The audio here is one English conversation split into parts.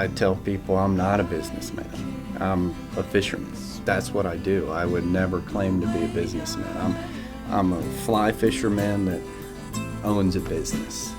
I tell people I'm not a businessman. I'm a fisherman. That's what I do. I would never claim to be a businessman. I'm a fly fisherman that owns a business.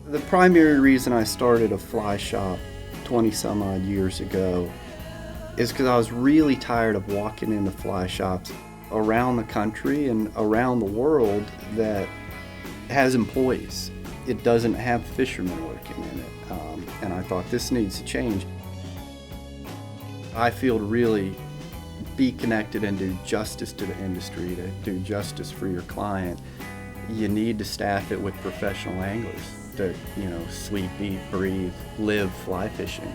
The primary reason I started a fly shop 20 some odd years ago is because I was really tired of walking into fly shops around the country and around the world that has employees. It doesn't have fishermen working in it, and I thought this needs to change. I feel to really be connected and do justice to the industry, to do justice for your client, you need to staff it with professional anglers that, sleep, eat, breathe, live fly fishing.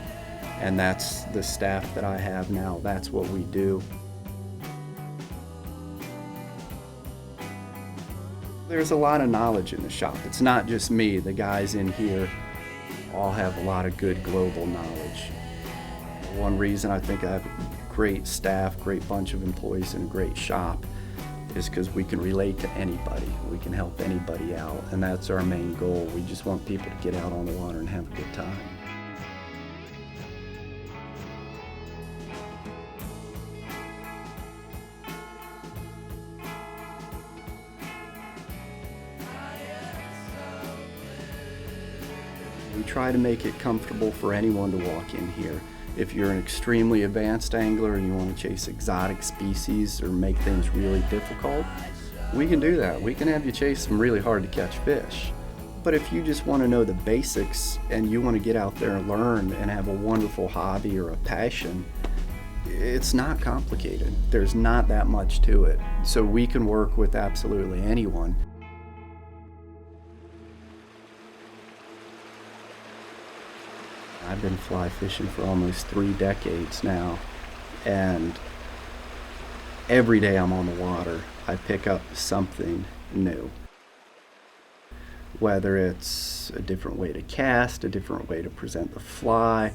And that's the staff that I have now. That's what we do. There's a lot of knowledge in the shop. It's not just me. The guys in here all have a lot of good global knowledge. One reason I think I have a great staff, great bunch of employees, and a great shop is because we can relate to anybody. We can help anybody out, and that's our main goal. We just want people to get out on the water and have a good time. We try to make it comfortable for anyone to walk in here. If you're an extremely advanced angler and you want to chase exotic species or make things really difficult, we can do that. We can have you chase some really hard to catch fish. But if you just want to know the basics and you want to get out there and learn and have a wonderful hobby or a passion, it's not complicated. There's not that much to it. So we can work with absolutely anyone. I've been fly fishing for almost 3 decades now, and every day I'm on the water, I pick up something new. Whether it's a different way to cast, a different way to present the fly,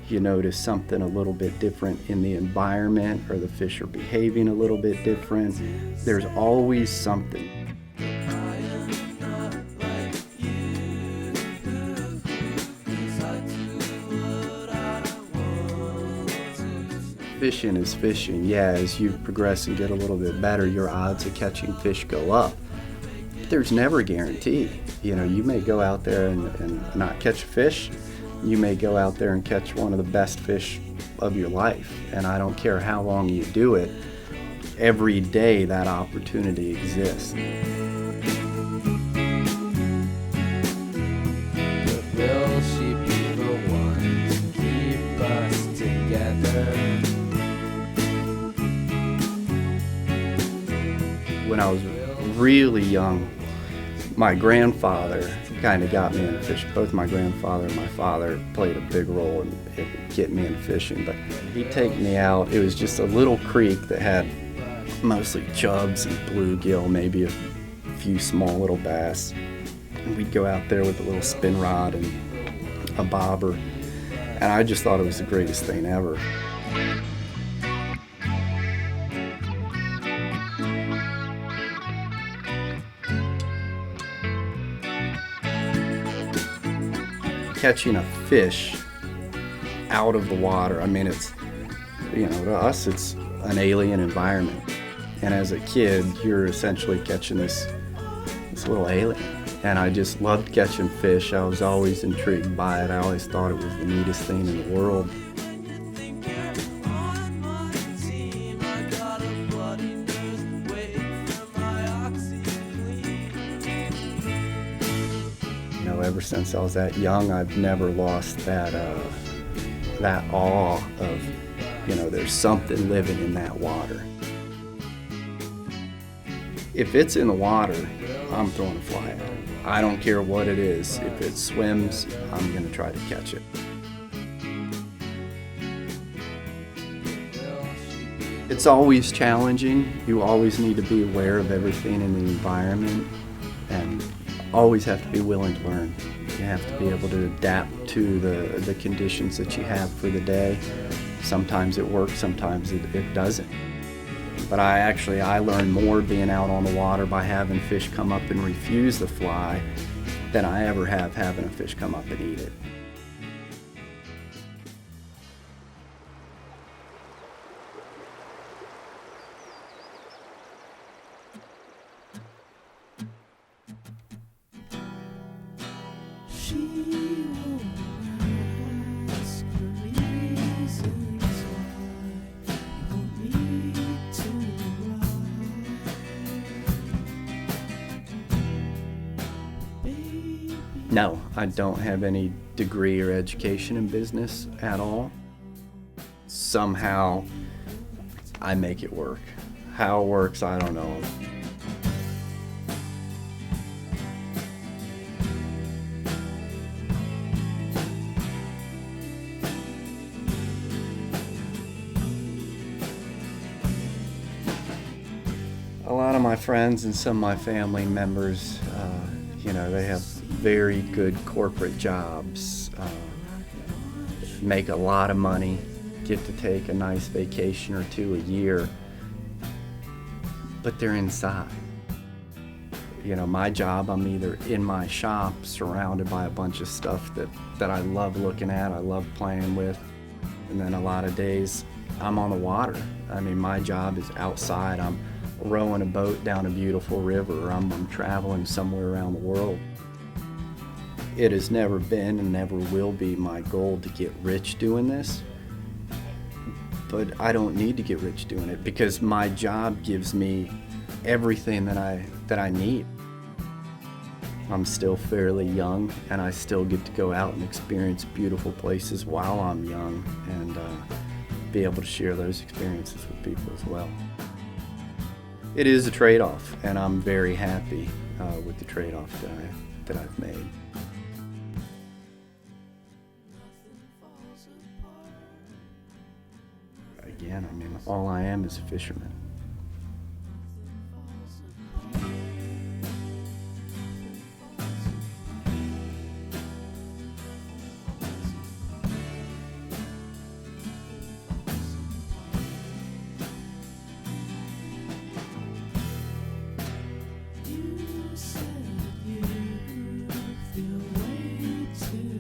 you notice something a little bit different in the environment, or the fish are behaving a little bit different. There's always something. Fishing is fishing. Yeah, as you progress and get a little bit better, your odds of catching fish go up. There's never a guarantee. You may go out there and not catch a fish. You may go out there and catch one of the best fish of your life. And I don't care how long you do it, every day that opportunity exists. Will she be the one to keep us together? When I was really young, my grandfather kind of got me into fishing. Both my grandfather and my father played a big role in getting me into fishing, but he'd take me out. It was just a little creek that had mostly chubs and bluegill, maybe a few small little bass. And we'd go out there with a little spin rod and a bobber, and I just thought it was the greatest thing ever. Catching a fish out of the water, it's, to us it's an alien environment. And as a kid, you're essentially catching this little alien. And I just loved catching fish. I was always intrigued by it. I always thought it was the neatest thing in the world. Ever since I was that young, I've never lost that that awe of, there's something living in that water. If it's in the water, I'm throwing a fly at it. I don't care what it is. If it swims, I'm going to try to catch it. It's always challenging. You always need to be aware of everything in the environment and always have to be willing to learn. You have to be able to adapt to the conditions that you have for the day. Sometimes it works, sometimes it doesn't. But I learn more being out on the water by having fish come up and refuse the fly than I ever have having a fish come up and eat it. No, I don't have any degree or education in business at all. Somehow, I make it work. How it works, I don't know. A lot of my friends and some of my family members, they have very good corporate jobs, make a lot of money, get to take a nice vacation or two a year, but they're inside. My job, I'm either in my shop surrounded by a bunch of stuff that I love looking at, I love playing with, and then a lot of days I'm on the water. My job is outside. I'm rowing a boat down a beautiful river, or I'm traveling somewhere around the world. It has never been and never will be my goal to get rich doing this, but I don't need to get rich doing it because my job gives me everything that I need. I'm still fairly young and I still get to go out and experience beautiful places while I'm young and be able to share those experiences with people as well. It is a trade-off, and I'm very happy with the trade-off that I've made. Again, all I am is a fisherman. You said you feel way too